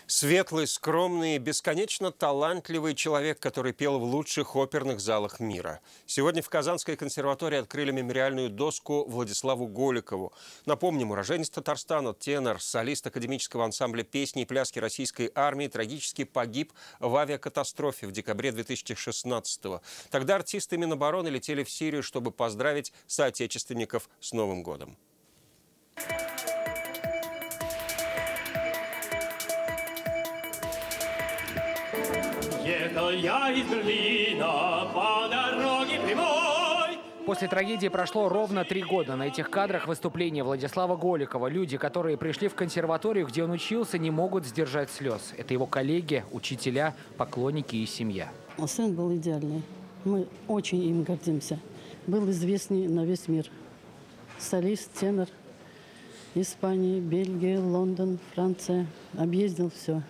Светлый, скромный, бесконечно талантливый человек, который пел в лучших оперных залах мира. Сегодня в Казанской консерватории открыли мемориальную доску Владиславу Голикову. Напомним, уроженец Татарстана, тенор, солист академического ансамбля песни и пляски российской армии трагически погиб в авиакатастрофе в декабре 2016-го. Тогда артисты Минобороны летели в Сирию, чтобы поздравить соотечественников с Новым годом. Ехал я из Берлина по дороге прямой. После трагедии прошло ровно 3 года. На этих кадрах выступления Владислава Голикова. Люди, которые пришли в консерваторию, где он учился, не могут сдержать слез. Это его коллеги, учителя, поклонники и семья. Сын был идеальный. Мы очень им гордимся. Был известный на весь мир. Солист, тенор. Испания, Бельгия, Лондон, Франция. Объездил все.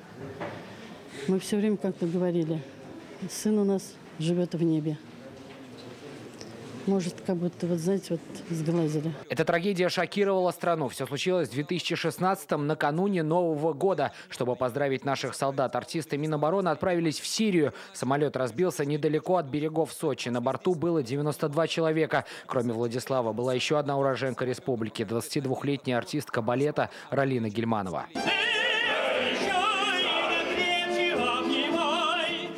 Мы все время как-то говорили, сын у нас живет в небе. Может, как будто, вот знаете, вот сглазили. Эта трагедия шокировала страну. Все случилось в 2016-м, накануне Нового года. Чтобы поздравить наших солдат, артисты Минобороны отправились в Сирию. Самолет разбился недалеко от берегов Сочи. На борту было 92 человека. Кроме Владислава была еще одна уроженка республики, 22-летняя артистка балета Ралина Гильманова.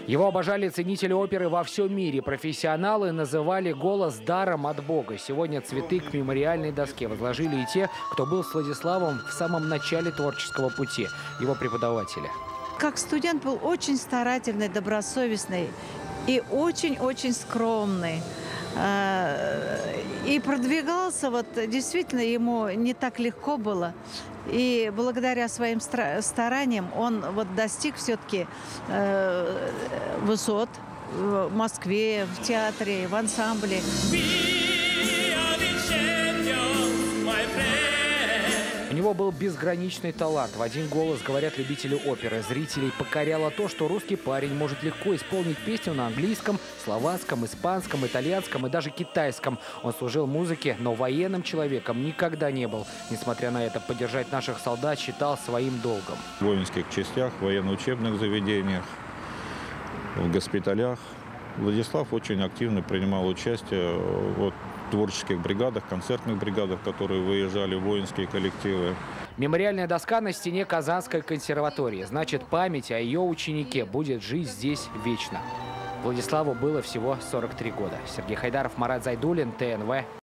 Его обожали ценители оперы во всем мире. Профессионалы называли голос даром от Бога. Сегодня цветы к мемориальной доске возложили и те, кто был с Владиславом в самом начале творческого пути, его преподаватели. Как студент был очень старательный, добросовестный и очень-очень скромный. И продвигался, вот действительно ему не так легко было. И благодаря своим стараниям он вот достиг все-таки высот в Москве, в театре, в ансамбле. У него был безграничный талант. В один голос, говорят любители оперы. Зрителей покоряло то, что русский парень может легко исполнить песню на английском, словацком, испанском, итальянском и даже китайском. Он служил музыке, но военным человеком никогда не был. Несмотря на это, поддержать наших солдат считал своим долгом. В воинских частях, в военно-учебных заведениях, в госпиталях Владислав очень активно принимал участие в творческих бригадах, концертных бригадах, которые выезжали в воинские коллективы. Мемориальная доска на стене Казанской консерватории. Значит, память о ее ученике будет жить здесь вечно. Владиславу было всего 43 года. Сергей Хайдаров, Марат Зайдуллин, ТНВ.